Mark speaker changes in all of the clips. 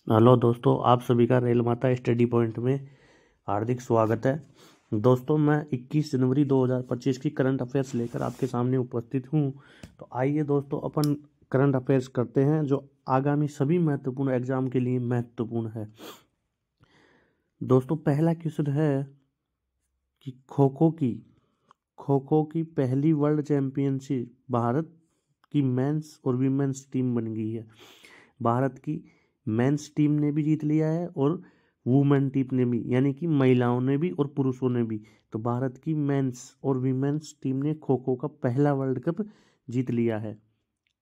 Speaker 1: Hello दोस्तों, आप सभी का रेल माता स्टडी पॉइंट में हार्दिक स्वागत है। दोस्तों, मैं 21 जनवरी 2025 की करंट अफेयर्स लेकर आपके सामने उपस्थित हूं। तो आइए दोस्तों, अपन करंट अफेयर्स करते हैं जो आगामी सभी महत्वपूर्ण एग्जाम के लिए महत्वपूर्ण है। दोस्तों, पहला क्वेश्चन है कि खो खो की पहली वर्ल्ड चैंपियनशिप भारत की मेंस और वीमेंस टीम बन गई है। भारत की मेंस टीम ने भी जीत लिया है और वुमेन टीम ने भी, यानी कि महिलाओं ने भी और पुरुषों ने भी। तो भारत की मेंस और वीमेंस टीम ने खो खो का पहला वर्ल्ड कप जीत लिया है।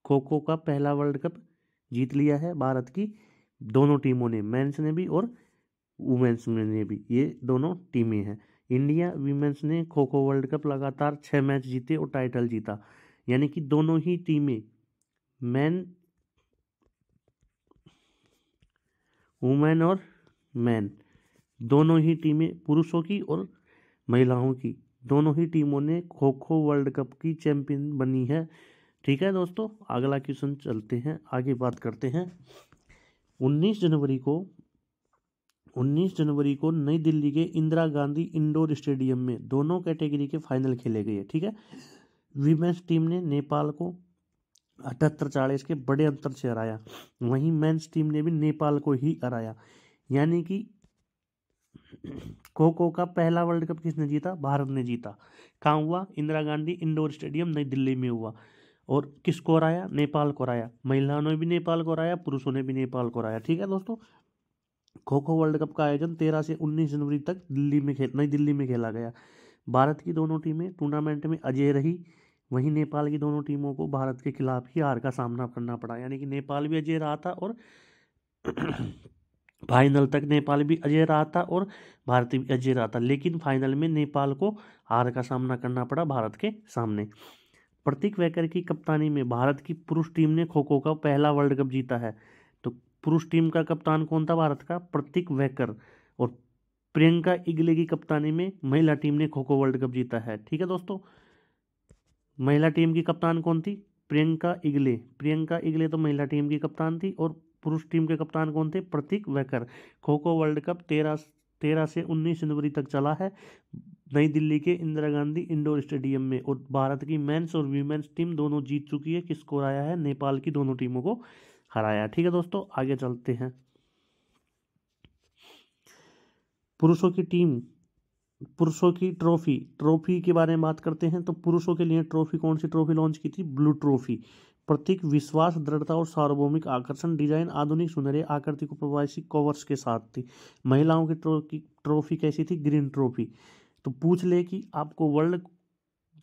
Speaker 1: खो खो का पहला वर्ल्ड कप जीत लिया है भारत की दोनों टीमों ने, मेंस ने भी और वुमेन्स ने भी। ये दोनों टीमें हैं। इंडिया वीमेंस ने खो खो वर्ल्ड कप लगातार 6 मैच जीते और टाइटल जीता, यानी कि दोनों ही टीमें, मैन वुमेन और मैन, दोनों ही टीमें, पुरुषों की और महिलाओं की, दोनों ही टीमों ने खो खो वर्ल्ड कप की चैंपियन बनी है। ठीक है दोस्तों, अगला क्वेश्चन चलते हैं, आगे बात करते हैं। 19 जनवरी को 19 जनवरी को नई दिल्ली के इंदिरा गांधी इंडोर स्टेडियम में दोनों कैटेगरी के फाइनल खेले गए। ठीक है, वीमेंस टीम ने नेपाल को 78-40 के बड़े अंतर से हराया, वहीं मेंस टीम ने भी नेपाल को ही हराया। यानी कि खो खो का पहला वर्ल्ड कप किसने जीता? भारत ने जीता। कहाँ हुआ? इंदिरा गांधी इंडोर स्टेडियम नई दिल्ली में हुआ। और किसको हराया? नेपाल को हराया। महिलाओं ने भी नेपाल को हराया, पुरुषों ने भी नेपाल को हराया। ठीक है दोस्तों, खो खो वर्ल्ड कप का आयोजन 13 से 19 जनवरी तक नई दिल्ली में खेला गया। भारत की दोनों टीमें टूर्नामेंट में अजेय रही, वहीं नेपाल की दोनों टीमों को भारत के खिलाफ ही हार का सामना करना पड़ा। यानी कि नेपाल भी अजेय रहा था और फाइनल तक नेपाल भी अजय रहा था और भारत भी अजय रहा था, लेकिन फाइनल में नेपाल को हार का सामना करना पड़ा भारत के सामने। प्रतीक वैकर की कप्तानी में भारत की पुरुष टीम ने खो खो का पहला वर्ल्ड कप जीता है। तो पुरुष टीम का कप्तान कौन था भारत का? प्रतीक वैकर। और प्रियंका इगले की कप्तानी में महिला टीम ने खो खो वर्ल्ड कप जीता है। ठीक है दोस्तों, महिला टीम की कप्तान कौन थी? प्रियंका इगले तो महिला टीम की कप्तान थी और पुरुष टीम के कप्तान कौन थे? प्रतीक Wacker. Kho kho world cup 13 से 19 जनवरी तक चला है नई दिल्ली के इंदिरा गांधी इंडोर स्टेडियम में, और भारत की मेंस और वीमेंस टीम दोनों जीत चुकी है। किसको हराया है? नेपाल की दोनों टीमों को हराया। ठीक है दोस्तों, आगे चलते हैं। पुरुषों की ट्रॉफी के बारे में बात करते हैं। तो पुरुषों के लिए ट्रॉफी, कौन सी ट्रॉफी लॉन्च की थी? Blue trophy. प्रतीक विश्वास, दृढ़ता और सार्वभौमिक आकर्षण, डिजाइन आधुनिक सुनहरे आकृति को प्रवासी कवर्स के साथ थी। महिलाओं की ट्रॉफी कैसी थी? Green trophy. तो पूछ ले कि आपको वर्ल्ड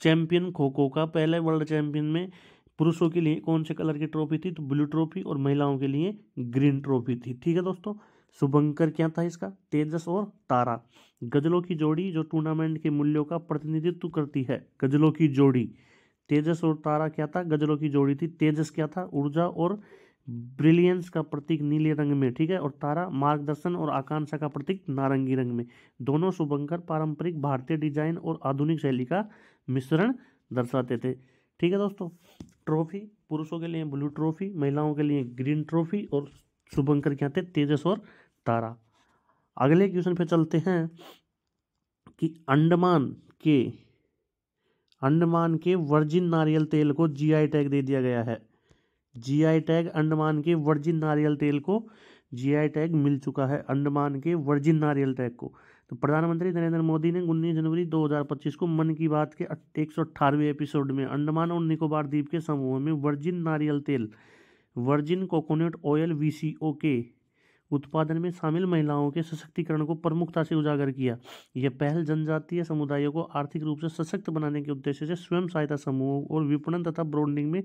Speaker 1: चैंपियन खो खो का, पहले वर्ल्ड चैंपियन में पुरुषों के लिए कौन से कलर की ट्रॉफी थी? तो ब्लू ट्रॉफी, और महिलाओं के लिए ग्रीन ट्रॉफी थी। ठीक है दोस्तों, शुभंकर क्या था इसका? तेजस और तारा। गजलों की जोड़ी जो टूर्नामेंट के मूल्यों का प्रतिनिधित्व करती है। गजलों की जोड़ी, तेजस और तारा क्या था? गजलों की जोड़ी थी। तेजस क्या था? ऊर्जा और ब्रिलियंस का प्रतीक नीले रंग में। ठीक है, और तारा मार्गदर्शन और आकांक्षा का प्रतीक नारंगी रंग में। दोनों शुभंकर पारंपरिक भारतीय डिजाइन और आधुनिक शैली का मिश्रण दर्शाते थे। ठीक है दोस्तों, ट्रॉफी पुरुषों के लिए ब्लू ट्रॉफी, महिलाओं के लिए ग्रीन ट्रॉफी, और शुभंकर क्या थे? तेजस और तारा। अगले क्वेश्चन पे चलते हैं कि अंडमान के वर्जिन नारियल तेल को जीआई टैग दे दिया गया है। जीआई टैग अंडमान के वर्जिन नारियल तेल को जीआई टैग मिल चुका है, अंडमान के वर्जिन नारियल टैग को। तो प्रधानमंत्री नरेंद्र मोदी ने 19 जनवरी 2025 को मन की बात के 118वें एपिसोड में अंडमान और निकोबार द्वीप के समूह में वर्जिन नारियल तेल, वर्जिन कोकोनट ऑयल वीसीओ के उत्पादन में शामिल महिलाओं के सशक्तिकरण को प्रमुखता से उजागर किया। यह पहल जनजातीय समुदायों को आर्थिक रूप से सशक्त बनाने के उद्देश्य से स्वयं सहायता समूहों और विपणन तथा ब्रांडिंग में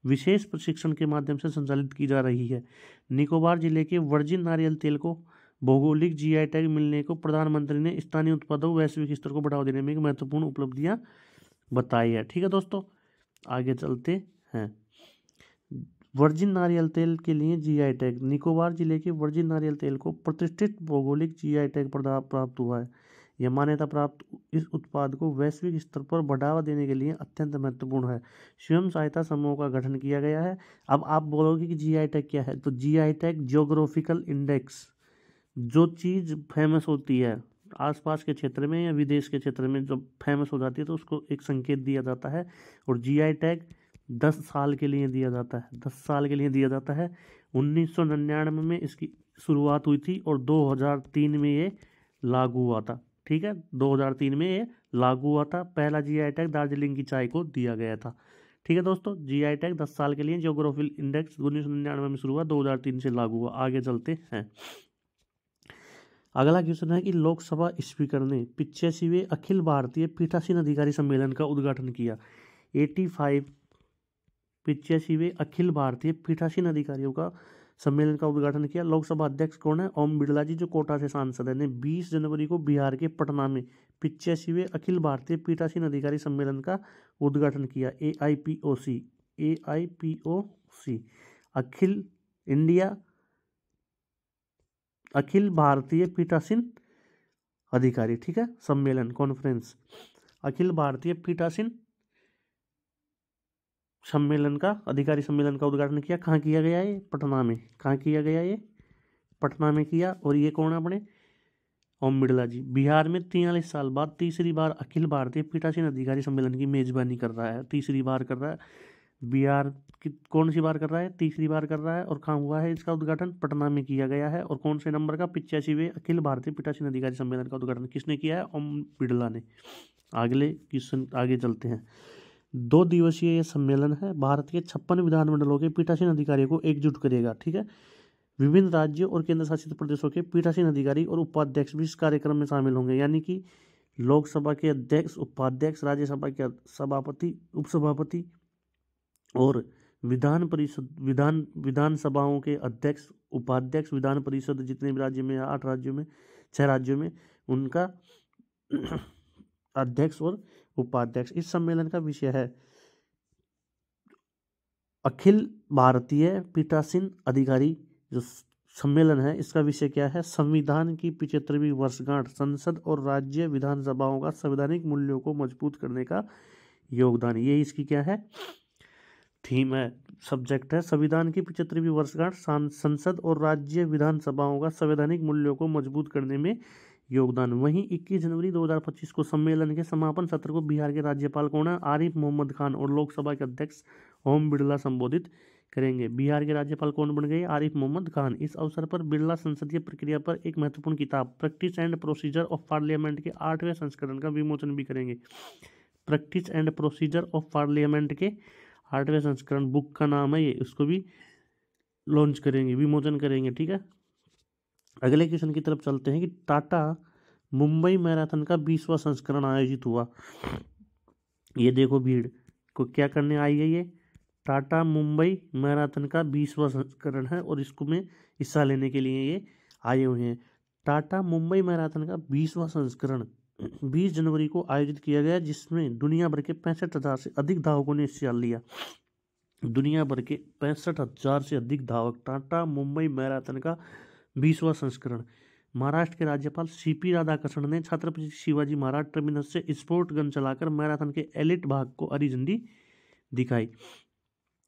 Speaker 1: विशेष प्रशिक्षण के माध्यम से संचालित की जा रही है। निकोबार जिले के वर्जिन नारियल तेल को भौगोलिक जीआई टैग मिलने को प्रधानमंत्री ने स्थानीय उत्पादों को वैश्विक स्तर को बढ़ावा देने में एक महत्वपूर्ण उपलब्धियां बताई है। ठीक है दोस्तों, आगे चलते हैं। वर्जिन नारियल तेल के लिए जीआई टैग। निकोबार जिले के वर्जिन नारियल तेल को प्रतिष्ठित भौगोलिक जीआई टैग प्राप्त हुआ है। यह मान्यता प्राप्त इस उत्पाद को वैश्विक स्तर पर बढ़ावा देने के लिए अत्यंत महत्वपूर्ण है। स्वयं सहायता समूह का गठन किया गया है। अब आप बोलोगे कि जीआई टैग क्या है, तो जीआई टैग जियोग्राफिकल इंडेक्स, जो चीज़ फेमस होती है आसपास के क्षेत्र में या विदेश के क्षेत्र में जब फेमस हो जाती है तो उसको एक संकेत दिया जाता है। और जीआई टैग 10 साल के लिए दिया जाता है, 10 साल के लिए दिया जाता है। 1999 में इसकी शुरुआत हुई थी और 2003 में ये लागू हुआ था। ठीक है, 2003 में ये लागू हुआ था। पहला जीआई टैग दार्जिलिंग की चाय को दिया गया था। ठीक है दोस्तों, जीआई टैग 10 साल के लिए जियोग्राफिकल इंडेक्स 1999 में शुरू हुआ, 2003 से लागू हुआ। आगे चलते हैं। अगला क्वेश्चन है कि लोकसभा स्पीकर ने 85वें अखिल भारतीय पीठासीन अधिकारी सम्मेलन का उद्घाटन किया। 85वें अखिल भारतीय पीठासीन अधिकारियों का सम्मेलन का उद्घाटन किया। लोकसभा अध्यक्ष कौन है? ओम बिरला जी, जो कोटा से सांसद है, ने 20 जनवरी को बिहार के पटना में 85वें अखिल भारतीय पीठासीन अधिकारी सम्मेलन का उद्घाटन किया। AIPOC अखिल भारतीय पीठासीन अधिकारी, ठीक है, सम्मेलन, कॉन्फ्रेंस, अखिल भारतीय पीठासीन सम्मेलन का अधिकारी सम्मेलन का उद्घाटन किया। कहाँ किया गया है? पटना में। कहाँ किया गया? ये पटना में किया। और ये कौन है? अपने ओम बिरला जी। बिहार में 43 साल बाद तीसरी बार अखिल भारतीय पीठासीन अधिकारी सम्मेलन की मेजबानी कर रहा है। तीसरी बार कर रहा है बिहार की। कौन सी बार कर रहा है? तीसरी बार कर रहा है। और कहाँ हुआ है इसका उद्घाटन? पटना में किया गया है। और कौन से नंबर का? 85वें अखिल भारतीय पीठासीन अधिकारी सम्मेलन का उद्घाटन किसने किया है? ओम बिरला ने। अगले क्वेश्चन आगे चलते हैं। 2 दिवसीय ये सम्मेलन है। भारत के 56 विधानमंडलों के पीठासीन अधिकारियों को एकजुट करेगा। ठीक है, विभिन्न राज्यों और केंद्र शासित प्रदेशों के पीठासीन अधिकारी और उपाध्यक्ष भी इस कार्यक्रम में शामिल होंगे। यानी कि लोकसभा के अध्यक्ष, उपाध्यक्ष, राज्यसभा के सभापति, उपसभापति और विधान सभाओं के अध्यक्ष, उपाध्यक्ष, विधान परिषद जितने भी राज्य में, 8 राज्यों में, 6 राज्यों में, उनका अध्यक्ष और उपाध्यक्ष। इस सम्मेलन का विषय है अखिल भारतीय पीठासीन अधिकारी। जो सम्मेलन है इसका विषय क्या है? संविधान की 75वीं वर्षगांठ, संसद और राज्य विधानसभाओं का संवैधानिक मूल्यों को मजबूत करने का योगदान। ये इसकी क्या है? थीम है, सब्जेक्ट है। संविधान की 75वीं वर्षगांठ, संसद और राज्य विधानसभाओं का संवैधानिक मूल्यों को मजबूत करने में योगदान। वहीं 21 जनवरी 2025 को सम्मेलन के समापन सत्र को बिहार के राज्यपाल कौन है? आरिफ मोहम्मद खान और लोकसभा के अध्यक्ष ओम बिरला संबोधित करेंगे। बिहार के राज्यपाल कौन बन गए? आरिफ मोहम्मद खान। इस अवसर पर बिरला संसदीय प्रक्रिया पर एक महत्वपूर्ण किताब practice and procedure of parliament के 8वें संस्करण का विमोचन भी करेंगे। Practice and procedure of parliament के 8वें संस्करण बुक का नाम है ये, उसको भी लॉन्च करेंगे, विमोचन करेंगे। ठीक है, अगले क्वेश्चन की तरफ चलते हैं कि टाटा मुंबई मैराथन का 20वां संस्करण आयोजित हुआ। ये देखो भीड़ को क्या करने आई है? ये टाटा मुंबई मैराथन का 20वां संस्करण है और इसको में हिस्सा लेने के लिए ये आए हुए हैं। टाटा मुंबई मैराथन का 20वां संस्करण 20 जनवरी को आयोजित किया गया, जिसमें दुनिया भर के 65,000 से अधिक धावकों ने हिस्सा लिया। दुनिया भर के 65,000 से अधिक धावक। टाटा मुंबई मैराथन का 20वां संस्करण। महाराष्ट्र के राज्यपाल सीपी राधाकृष्णन ने छत्रपति शिवाजी महाराज टर्मिनस से स्पोर्ट गन चलाकर मैराथन के एलिट भाग को हरी झंडी दिखाई।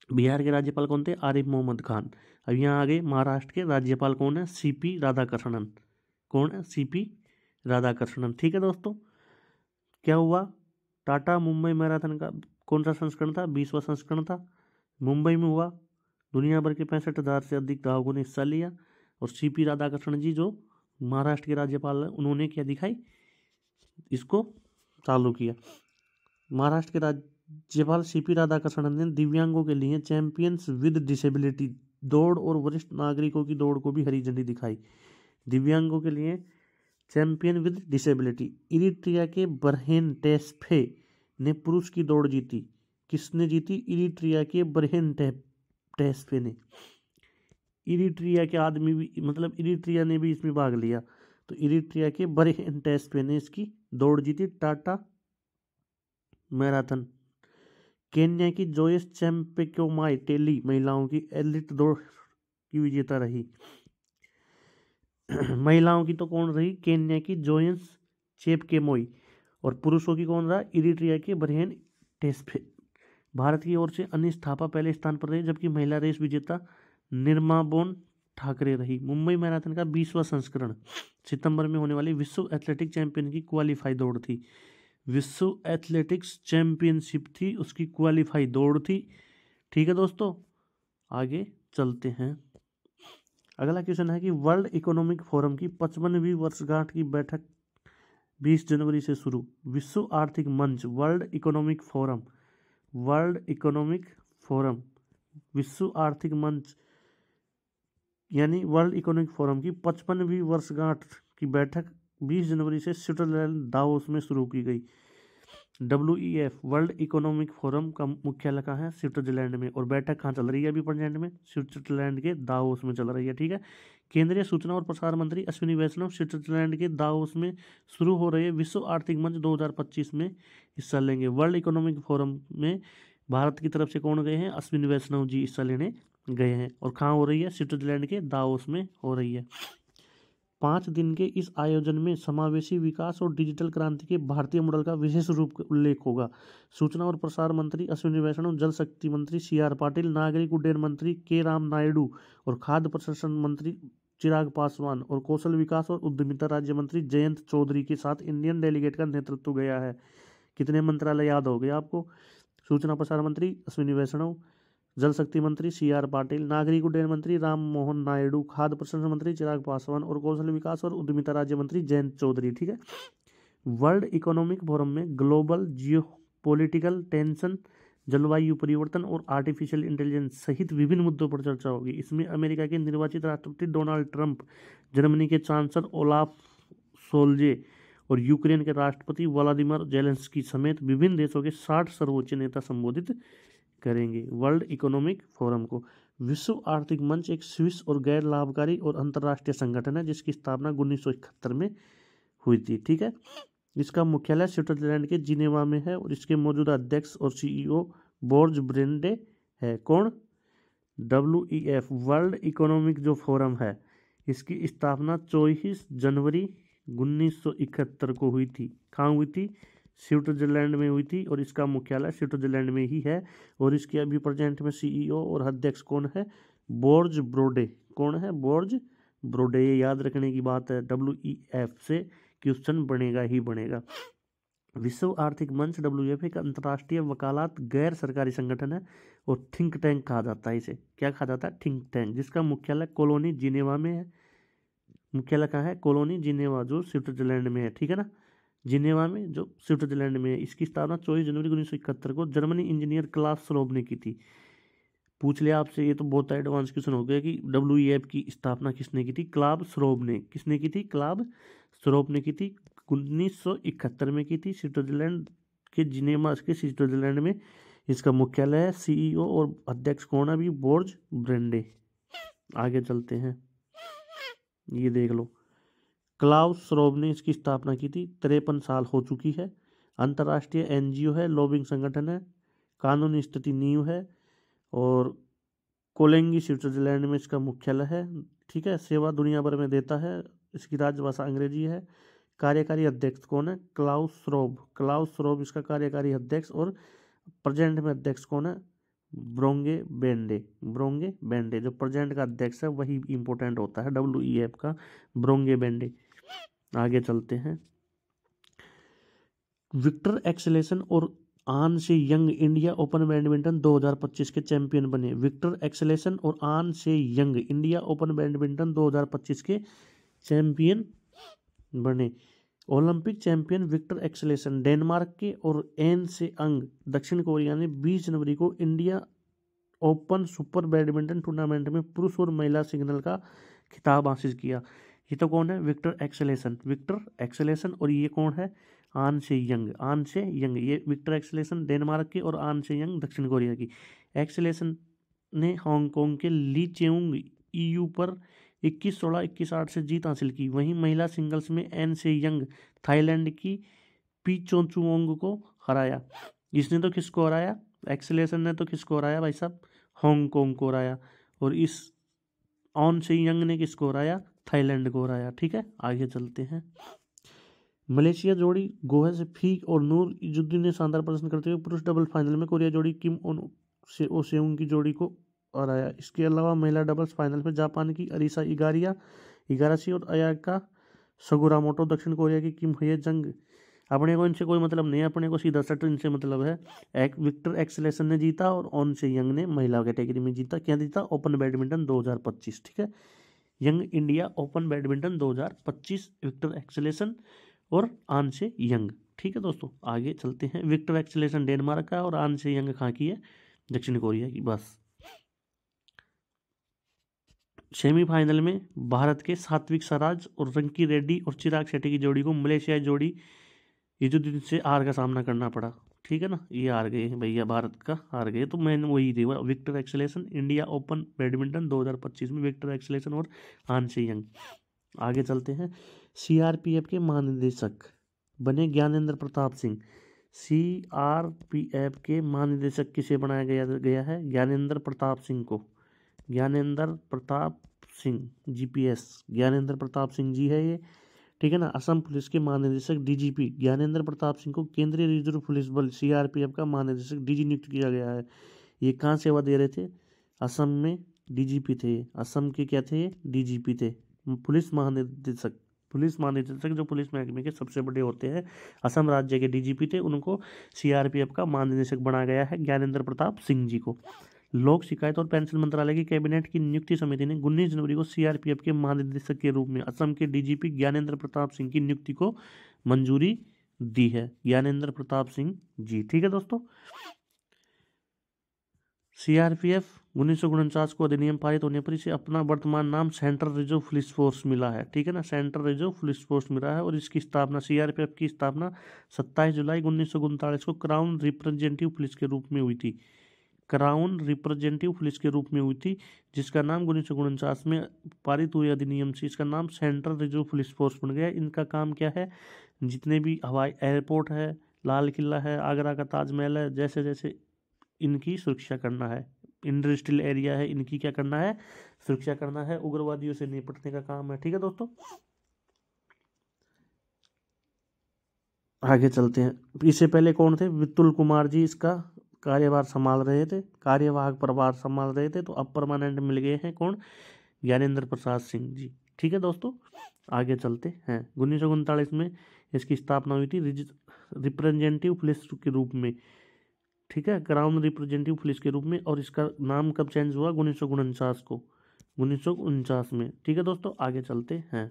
Speaker 1: बिहार के राज्यपाल कौन थे? आरिफ मोहम्मद खान। अब यहाँ आगे महाराष्ट्र के राज्यपाल कौन है? सीपी राधाकृष्णन। कौन है? सीपी राधाकृष्णन। ठीक है दोस्तों, क्या हुआ? टाटा मुंबई मैराथन का कौन सा संस्करण था? 20वां संस्करण था, मुंबई में हुआ। दुनिया भर के 65,000 से अधिक धावकों ने हिस्सा लिया। और सीपी राधाकृष्णन जी जो महाराष्ट्र के राज्यपाल हैं, उन्होंने क्या दिखाई? इसको चालू किया। महाराष्ट्र के राज्यपाल सीपी राधाकृष्णन ने दिव्यांगों के लिए चैंपियंस विद डिसेबिलिटी दौड़ और वरिष्ठ नागरिकों की दौड़ को भी हरी झंडी दिखाई। दिव्यांगों के लिए चैंपियन विद डिसेबिलिटी। इरिट्रिया के बरहेन टेस्फे ने पुरुष की दौड़ जीती। किसने जीती? इरिट्रिया के बरहेन टेस्फे ने। इरिट्रिया के आदमी भी, मतलब इरिट्रिया ने भी इसमें भाग लिया। तो इरिट्रिया के बरहेन टेस्फे ने इसकी दौड़ जीती, टाटा मैराथन। केन्या की जोयस चेप्टेकोमाई टेली महिलाओं की एलिट दौड़ की विजेता रही। महिलाओं की तो कौन रही? केन्या की जोयस चेपकेमोई। और पुरुषों की कौन रहा, इरिट्रिया के बरहेन टेस्फे। भारत की ओर से अनिश थापा पहले स्थान पर रही, जबकि महिला रेस विजेता निर्माबोन ठाकरे रही। मुंबई मैराथन का 20वां संस्करण सितंबर में होने वाली विश्व एथलेटिक चैंपियन की क्वालिफाई दौड़ थी। विश्व एथलेटिक्स चैंपियनशिप थी, उसकी क्वालिफाई दौड़ थी। ठीक है दोस्तों, आगे चलते हैं। अगला क्वेश्चन है कि वर्ल्ड इकोनॉमिक फोरम की 55वीं वर्षगांठ की बैठक 20 जनवरी से शुरू। विश्व आर्थिक मंच वर्ल्ड इकोनॉमिक फोरम विश्व आर्थिक मंच यानी वर्ल्ड इकोनॉमिक फोरम की 55वीं वर्षगांठ की बैठक 20 जनवरी से स्विट्जरलैंड दावोस में शुरू की गई। WEF वर्ल्ड इकोनॉमिक फोरम का मुख्यालय कहाँ है, स्विट्जरलैंड में। और बैठक कहाँ चल रही है अभी प्रेजेंट में, स्विट्जरलैंड के दावोस में चल रही है। ठीक है, केंद्रीय सूचना और प्रसार मंत्री अश्विनी वैष्णव स्विट्जरलैंड के दावोस में शुरू हो रहे विश्व आर्थिक मंच 2025 में हिस्सा लेंगे। वर्ल्ड इकोनॉमिक फोरम में भारत की तरफ से कौन गए हैं, अश्विनी वैष्णव जी हिस्सा लेने गए हैं। और कहाँ हो रही है, स्विट्जरलैंड के दावोस में हो रही है। 5 दिन के इस आयोजन में समावेशी विकास और डिजिटल क्रांति के भारतीय मॉडल का विशेष रूप उल्लेख होगा। सूचना और प्रसार मंत्री अश्विनी वैष्णव, जल शक्ति मंत्री CR पाटिल, नागरिक उड्डयन मंत्री के राम नायडू और खाद्य प्रसंस्करण मंत्री चिराग पासवान और कौशल विकास और उद्यमिता राज्य मंत्री जयंत चौधरी के साथ इंडियन डेलीगेट का नेतृत्व गया है। कितने मंत्रालय याद हो गए आपको, सूचना प्रसार मंत्री अश्विनी वैष्णव, जल शक्ति मंत्री CR पाटिल, नागरिक उड्डयन मंत्री राम मोहन नायडू, खाद्य प्रसंस्करण मंत्री चिराग पासवान और कौशल विकास और उद्यमिता राज्य मंत्री जयंत चौधरी। ठीक है, वर्ल्ड इकोनॉमिक फोरम में ग्लोबल जियोपॉलिटिकल टेंशन, जलवायु परिवर्तन और आर्टिफिशियल इंटेलिजेंस सहित विभिन्न मुद्दों पर चर्चा होगी। इसमें अमेरिका के निर्वाचित राष्ट्रपति डोनाल्ड ट्रंप, जर्मनी के चांसलर ओलाफ सोल्जे और यूक्रेन के राष्ट्रपति व्लादिमीर जेलेंस्की समेत विभिन्न देशों के 60 सर्वोच्च नेता संबोधित करेंगे वर्ल्ड इकोनॉमिक फोरम को। विश्व आर्थिक मंच एक स्विस और गैर लाभकारी और अंतर्राष्ट्रीय संगठन है जिसकी स्थापना 1971 में हुई थी। ठीक है, इसका मुख्यालय स्विट्जरलैंड के जिनेवा में है और इसके मौजूदा अध्यक्ष और CEO बोर्ज ब्रेंडे है। कौन, WEF वर्ल्ड इकोनॉमिक जो फोरम है इसकी स्थापना 24 जनवरी 1971 को हुई थी। कहाँ हुई थी, स्विट्जरलैंड में हुई थी और इसका मुख्यालय स्विट्जरलैंड में ही है। और इसके अभी प्रेजेंट में CEO और अध्यक्ष कौन है, बोर्ज ब्रोडे। कौन है, बोर्ज ब्रोडे। ये याद रखने की बात है, WEF से क्वेश्चन बनेगा ही बनेगा। विश्व आर्थिक मंच WEF एक अंतर्राष्ट्रीय वकालत गैर सरकारी संगठन है और थिंक टैंक कहा जाता है इसे। क्या कहा जाता है, थिंक टैंक, जिसका मुख्यालय कॉलोनी जिनेवा में है। मुख्यालय कहाँ है, कॉलोनी जिनेवा जो स्विट्जरलैंड में है। ठीक है ना, जिनेवा में जो स्विट्जरलैंड में है। इसकी स्थापना 24 जनवरी 1971 को जर्मनी इंजीनियर क्लास श्रोब ने की थी। पूछ लिया आपसे, ये तो बहुत एडवांस क्वेश्चन हो गया कि WEF की स्थापना किसने की थी, क्लास श्रोब ने। किसने की थी, क्लास श्रोब ने की थी। 1971 में की थी, स्विट्जरलैंड के जिनेवा के स्विट्जरलैंड में इसका मुख्यालय है। CEO और अध्यक्ष कौन है अभी, बोर्ज ब्रेंडे। आगे चलते हैं, ये देख लो, क्लाउस श्रोब ने इसकी स्थापना की थी। 53 साल हो चुकी है। अंतर्राष्ट्रीय NGO है, लॉबिंग संगठन है, कानूनी स्थिति नींव है और कोलेंगी स्विट्जरलैंड में इसका मुख्यालय है। ठीक है, सेवा दुनिया भर में देता है, इसकी राजभाषा अंग्रेजी है। कार्यकारी अध्यक्ष कौन है, क्लाउस श्रोब। क्लाउस श्रोब इसका कार्यकारी अध्यक्ष और प्रेजेंट में अध्यक्ष कौन है, ब्रोंगे बेंडे। ब्रोंगे बेंडे जो प्रेजेंट का अध्यक्ष है वही इंपॉर्टेंट होता है WEF का, ब्रोंगे बेंडे। आगे चलते हैं, विक्टर एक्सेलेसन और आन से यंग इंडिया ओपन बैडमिंटन 2025 के चैंपियन बने। विक्टर एक्सेलेसन और आन से यंग इंडिया ओपन बैडमिंटन 2025 के चैंपियन बने। Olympic champion Viktor Axelsen Denmark के और एन से अंग दक्षिण कोरिया ने 20 जनवरी को India open super badminton tournament में पुरुष और महिला सिंगल का खिताब हासिल किया। ये तो कौन है, विक्टर एक्सेलेसन। विक्टर एक्सेलेसन और ये कौन है, आन से यंग। आन से यंग, ये विक्टर एक्सेलेसन डेनमार्क के और आन से यंग दक्षिण कोरिया की। एक्सेलेसन ने हांगकांग के ली चेउंग EU पर 21-16, 21-8 से जीत हासिल की। वहीं महिला सिंगल्स में एन से यंग थाईलैंड की पी चोंचुओंग को हराया। इसने तो किसको हराया, एक्सेलेसन ने तो किसको हराया भाई साहब, हांगकांग को हराया। और इस ऑन से यंग ने किसको हराया, थाईलैंड को हराया। ठीक है, आगे चलते हैं। मलेशिया जोड़ी गोहे से फी और नूर इजुद्दीन ने शानदार प्रदर्शन करते हुए पुरुष डबल फाइनल में कोरिया जोड़ी किम ओन से ओसेउंग की जोड़ी को हराया। इसके अलावा महिला डबल्स फाइनल में जापान की अरीसा इगाराशी और अयाका सगुरामोटो, दक्षिण कोरिया की किम हये जंग। अपने को इनसे कोई मतलब नहीं है, अपने को सीधा सट इनसे मतलब है। विक्टर एक्सेलेसन ने जीता और ऑन से यंग ने महिला कैटेगरी में जीता। क्या जीता? Open badminton 2025। ठीक है, young India open badminton 2025, Victor Axelsen और आन से यंग। ठीक है दोस्तों, आगे चलते हैं। विक्टर एक्सेलेसन डेनमार्क का और आन से यंग कहाँ की है? दक्षिण कोरिया की। बस सेमीफाइनल में भारत के सात्विक सराज और रंकी रेड्डी और चिराग शेट्टी की जोड़ी को मलेशियाई जोड़ी इजुद्दीन से हार का सामना करना पड़ा। ठीक है ना, ये हार गए हैं भैया, भारत का हार गए। तो मैंने वही थी, Victor Axelsen India open badminton 2025 में विक्टर एक्सेलेसन और आन से यंग। आगे चलते हैं। सीआरपीएफ के महानिदेशक बने ज्ञानेंद्र प्रताप सिंह। सीआरपीएफ के महानिदेशक किसे बनाया गया है? ज्ञानेंद्र प्रताप सिंह को। ज्ञानेंद्र प्रताप सिंह, जीपीएस ज्ञानेंद्र प्रताप सिंह जी है ये। ठीक है ना। असम पुलिस के महानिदेशक डीजीपी ज्ञानेंद्र प्रताप सिंह को केंद्रीय रिजर्व पुलिस बल सीआरपीएफ का महानिदेशक डीजी नियुक्त किया गया है। ये कहाँ सेवा दे रहे थे? असम में डीजीपी थे। असम के क्या थे? डीजीपी थे, पुलिस महानिदेशक। पुलिस महानिदेशक जो पुलिस महकमे के सबसे बड़े होते हैं, असम राज्य के डीजीपी थे, उनको सीआरपीएफ का महानिदेशक बनाया गया है ज्ञानेंद्र प्रताप सिंह जी को। लोक शिकायत और पेंशन मंत्रालय की कैबिनेट की नियुक्ति समिति ने 19 जनवरी को सीआरपीएफ के महानिदेशक के रूप में असम के डीजीपी ज्ञानेंद्र प्रताप सिंह की नियुक्ति को मंजूरी दी है। ज्ञानेंद्र प्रताप सिंह जी। ठीक है दोस्तों, सीआरपीएफ 1949 को अधिनियम पारित होने पर इसे अपना वर्तमान नाम सेंट्रल रिजर्व पुलिस फोर्स मिला है। ठीक है ना, सेंट्रल रिजर्व पुलिस फोर्स मिला है। और इसकी स्थापना, सीआरपीएफ की स्थापना 27 जुलाई 1939 को क्राउन रिप्रेजेंटेटिव पुलिस के रूप में हुई थी। क्राउन रिप्रेजेंटेटिव पुलिस के रूप में हुई थी, जिसका नाम 1949 में पारित हुए अधिनियम से इसका नाम सेंट्रल रिजर्व पुलिस फोर्स बन गया। इनका काम क्या है? जितने भी हवाई एयरपोर्ट है, लाल किला है, आगरा का ताजमहल है, जैसे जैसे इनकी सुरक्षा करना है। इंडस्ट्रियल एरिया है, इनकी क्या करना है? सुरक्षा करना है। उग्रवादियों से निपटने का काम है। ठीक है दोस्तों, आगे चलते हैं। इससे पहले कौन थे? विपुल कुमार जी इसका कार्यभार संभाल रहे थे, कार्यवाहक प्रभार संभाल रहे थे। तो अब परमानेंट मिल गए हैं कौन? ज्ञानेंद्र प्रसाद सिंह जी। ठीक है दोस्तों, आगे चलते हैं। 1939 में इसकी स्थापना हुई थी रिप्रेजेंटेटिव पुलिस के रूप में। ठीक है, क्राउन रिप्रेजेंटेटिव पुलिस के रूप में। और इसका नाम कब चेंज हुआ? 1949 को, 1949 में। ठीक है दोस्तों, आगे चलते हैं।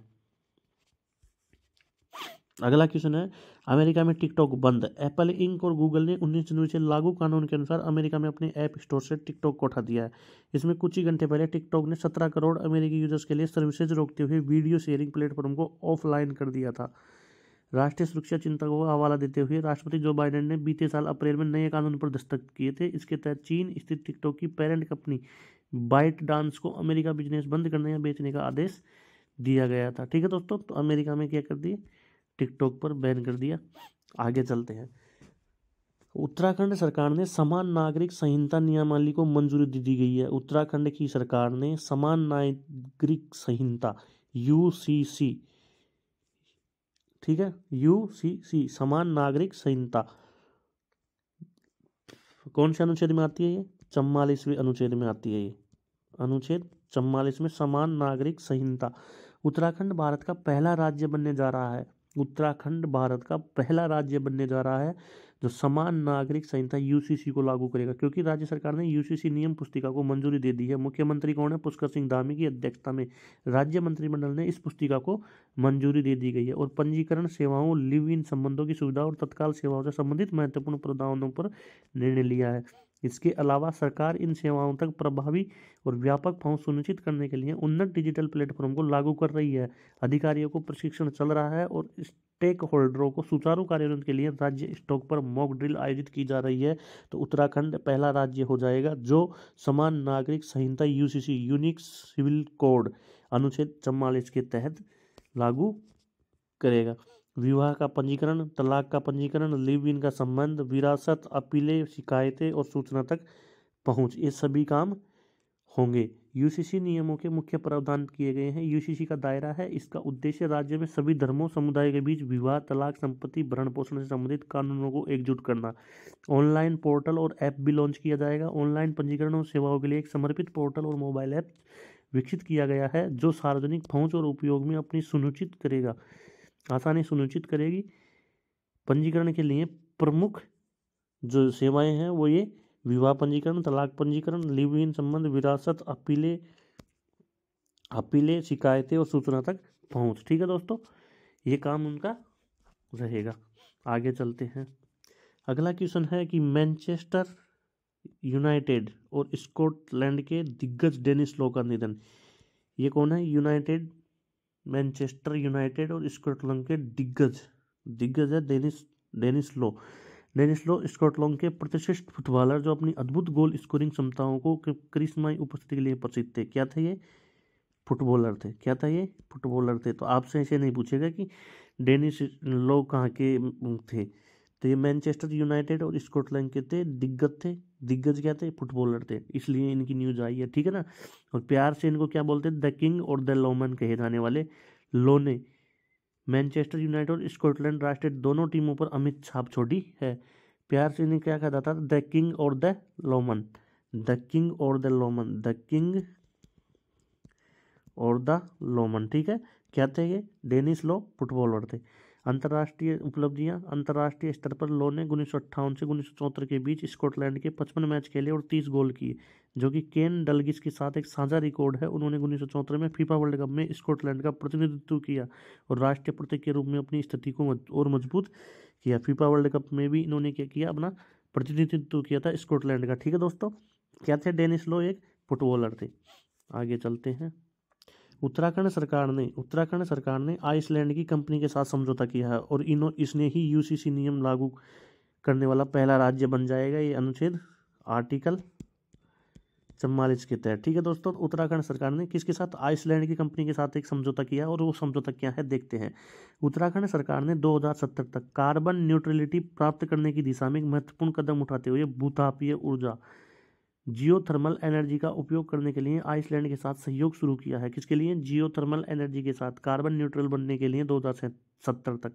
Speaker 1: अगला क्वेश्चन है, अमेरिका में टिकटॉक बंद। एप्पल इंक और गूगल ने 19 जनवरी से लागू कानून के अनुसार अमेरिका में अपने ऐप स्टोर से टिकटॉक को हटा दिया है। इसमें कुछ ही घंटे पहले टिकटॉक ने 17 करोड़ अमेरिकी यूजर्स के लिए सर्विसेज रोकते हुए वीडियो शेयरिंग प्लेटफॉर्म को ऑफलाइन कर दिया था। राष्ट्रीय सुरक्षा चिंता को हवाला देते हुए राष्ट्रपति जो बाइडेन ने बीते साल अप्रैल में नए कानून पर दस्तखत किए थे। इसके तहत चीन स्थित टिकटॉक की पेरेंट कंपनी बाइट डांस को अमेरिका बिजनेस बंद करने या बेचने का आदेश दिया गया था। ठीक है दोस्तों, तो अमेरिका में क्या कर दिए? टिकटॉक पर बैन कर दिया। आगे चलते हैं। उत्तराखंड सरकार ने समान नागरिक संहिता नियमावली को मंजूरी दे दी गई है। उत्तराखंड की सरकार ने समान नागरिक संहिता यूसीसी, ठीक है, यूसीसी समान नागरिक संहिता कौन से अनुच्छेद में आती है? ये 44वें अनुच्छेद में आती है। ये अनुच्छेद 44 में समान नागरिक संहिता। उत्तराखंड भारत का पहला राज्य बनने जा रहा है। उत्तराखंड भारत का पहला राज्य बनने जा रहा है जो समान नागरिक संहिता यूसीसी को लागू करेगा, क्योंकि राज्य सरकार ने यूसीसी नियम पुस्तिका को मंजूरी दे दी है। मुख्यमंत्री कौन है? पुष्कर सिंह धामी की अध्यक्षता में राज्य मंत्रिमंडल ने इस पुस्तिका को मंजूरी दे दी गई है। और पंजीकरण सेवाओं, लिव इन संबंधों की सुविधा और तत्काल सेवाओं से संबंधित महत्वपूर्ण प्रावधानों पर निर्णय लिया है। इसके अलावा सरकार इन सेवाओं तक प्रभावी और व्यापक पहुंच सुनिश्चित करने के लिए उन्नत डिजिटल प्लेटफॉर्म को लागू कर रही है। अधिकारियों को प्रशिक्षण चल रहा है और स्टेक होल्डरों को सुचारू कार्यान्वयन के लिए राज्य स्टॉक पर मॉक ड्रिल आयोजित की जा रही है। तो उत्तराखंड पहला राज्य हो जाएगा जो समान नागरिक संहिता यूसीसी यूनिक सिविल कोड अनुच्छेद 44 के तहत लागू करेगा। विवाह का पंजीकरण, तलाक का पंजीकरण, लिव इन का संबंध, विरासत, अपीलें, शिकायतें और सूचना तक पहुंच, ये सभी काम होंगे। यूसीसी नियमों के मुख्य प्रावधान किए गए हैं। यूसीसी का दायरा है, इसका उद्देश्य राज्य में सभी धर्मों समुदाय के बीच विवाह, तलाक, संपत्ति, भरण पोषण से संबंधित कानूनों को एकजुट करना। ऑनलाइन पोर्टल और ऐप भी लॉन्च किया जाएगा। ऑनलाइन पंजीकरण और सेवाओं के लिए एक समर्पित पोर्टल और मोबाइल ऐप विकसित किया गया है जो सार्वजनिक पहुंच और उपयोग में अपनी सुनिश्चित करेगा, आसानी सुनिश्चित करेगी। पंजीकरण के लिए प्रमुख जो सेवाएं हैं वो ये विवाह पंजीकरण, तलाक पंजीकरण, लिव इन संबंध, विरासत, अपीलें, शिकायतें और सूचना तक पहुंच। ठीक है दोस्तों, ये काम उनका रहेगा। आगे चलते हैं। अगला क्वेश्चन है कि मैनचेस्टर यूनाइटेड और स्कॉटलैंड के दिग्गज डेनिस लो का निधन। ये कौन है? मैनचेस्टर यूनाइटेड और स्कॉटलैंड के दिग्गज है डेनिस लो। डेनिस लो स्कॉटलैंड के प्रतिष्ठित फुटबॉलर जो अपनी अद्भुत गोल स्कोरिंग क्षमताओं को करिश्माई उपस्थिति के लिए प्रसिद्ध थे। क्या थे ये? फुटबॉलर थे। क्या था ये? फुटबॉलर थे। तो आपसे ऐसे नहीं पूछेगा कि डेनिस लो कहाँ के थे। तो ये मैनचेस्टर यूनाइटेड और स्कॉटलैंड के थे, दिग्गज क्या थे? फुटबॉलर थे, इसलिए इनकी न्यूज आई है। ठीक है ना। और प्यार से इनको क्या बोलते हैं? द किंग और द लोमन कहे जाने वाले लो ने मैनचेस्टर यूनाइटेड और स्कॉटलैंड राष्ट्रीय दोनों टीमों पर अमिट छाप छोड़ी है। प्यार से इन्हें क्या कहा जाता था? द किंग और द लोमन, द किंग और द लोमन, द किंग और द लोमन। ठीक है। क्या थे ये? डेनिस लो फुटबॉलर थे। अंतर्राष्ट्रीय उपलब्धियां। अंतर्राष्ट्रीय स्तर पर लो ने 1958 से 1974 के बीच स्कॉटलैंड के 55 मैच खेले और 30 गोल किए, जो कि केन डलगिस के साथ एक साझा रिकॉर्ड है। उन्होंने 1974 में फीफा वर्ल्ड कप में स्कॉटलैंड का प्रतिनिधित्व किया और राष्ट्रीय प्रतीक के रूप में अपनी स्थिति को और मजबूत किया। फीफा वर्ल्ड कप में भी इन्होंने क्या किया? अपना प्रतिनिधित्व किया था स्कॉटलैंड का। ठीक है दोस्तों, क्या थे? डेनिस लो एक फुटबॉलर थे। आगे चलते हैं। उत्तराखंड सरकार ने आइसलैंड की कंपनी के साथ समझौता किया है और इसने ही यूसीसी नियम लागू करने वाला पहला राज्य बन जाएगा। ये अनुच्छेद आर्टिकल 44 के तहत। ठीक है दोस्तों, उत्तराखंड सरकार ने किसके साथ? आइसलैंड की कंपनी के साथ एक समझौता किया और वो समझौता क्या है देखते हैं। उत्तराखंड सरकार ने 2070 तक कार्बन न्यूट्रलिटी प्राप्त करने की दिशा में एक महत्वपूर्ण कदम उठाते हुए भूतापीय ऊर्जा जियोथर्मल एनर्जी का उपयोग करने के लिए आइसलैंड के साथ सहयोग शुरू किया है। किसके लिए? जियोथर्मल एनर्जी के साथ कार्बन न्यूट्रल बनने के लिए 2070 तक।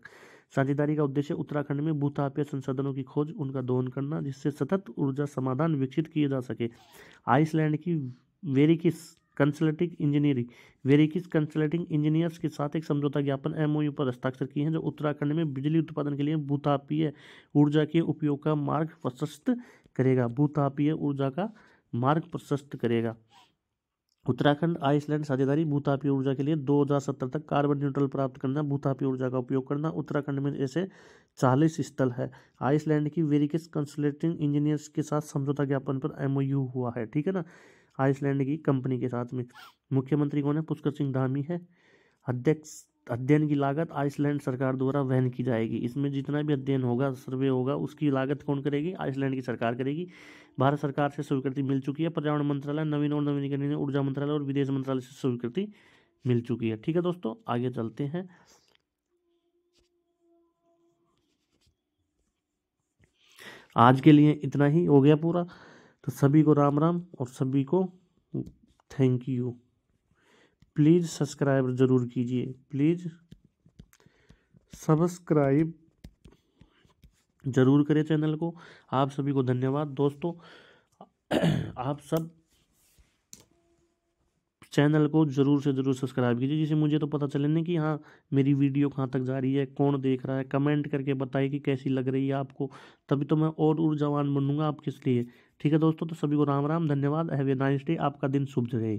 Speaker 1: साझेदारी का उद्देश्य उत्तराखंड में भूतापीय संसाधनों की खोज, उनका दोहन करना, जिससे सतत ऊर्जा समाधान विकसित किए जा सके। आइसलैंड की वेरिकिस कंसल्टिंग इंजीनियर्स के साथ एक समझौता ज्ञापन MOU पर हस्ताक्षर किए हैं, जो उत्तराखंड में बिजली उत्पादन के लिए भूतापीय ऊर्जा के उपयोग का मार्ग प्रशस्त करेगा। उत्तराखंड आइसलैंड साझेदारी। भूतापीय ऊर्जा के लिए 2070 तक कार्बन न्यूट्रल प्राप्त करना, भूतापीय ऊर्जा का उपयोग करना। उत्तराखंड में ऐसे 40 स्थल है। आइसलैंड की वेरिकिस कंसल्टिंग इंजीनियर्स के साथ समझौता ज्ञापन पर MOU हुआ है। ठीक है ना, आइसलैंड की कंपनी के साथ में। मुख्यमंत्री कौन है? पुष्कर सिंह धामी है। अध्ययन की लागत आइसलैंड सरकार द्वारा वहन की जाएगी। इसमें जितना भी अध्ययन होगा, सर्वे होगा, उसकी लागत कौन करेगी? आइसलैंड की सरकार करेगी। भारत सरकार से स्वीकृति मिल चुकी है। पर्यावरण मंत्रालय, नवीन और नवीनीकरणीय ऊर्जा मंत्रालय और विदेश मंत्रालय से स्वीकृति मिल चुकी है। ठीक है दोस्तों, आगे चलते हैं। आज के लिए इतना ही हो गया पूरा। तो सभी को राम राम और सभी को थैंक यू। प्लीज़ सब्सक्राइब जरूर कीजिए, प्लीज़ सब्सक्राइब जरूर करें चैनल को। आप सभी को धन्यवाद दोस्तों। आप सब चैनल को जरूर से जरूर सब्सक्राइब कीजिए, जिससे मुझे तो पता चले ना कि हाँ मेरी वीडियो कहाँ तक जा रही है, कौन देख रहा है। कमेंट करके बताइए कि कैसी लग रही है आपको, तभी तो मैं और ऊर्जावान बनूंगा आपके लिए। ठीक है दोस्तों, तो सभी को राम राम, धन्यवाद। Have a nice day. आपका दिन शुभ रहे।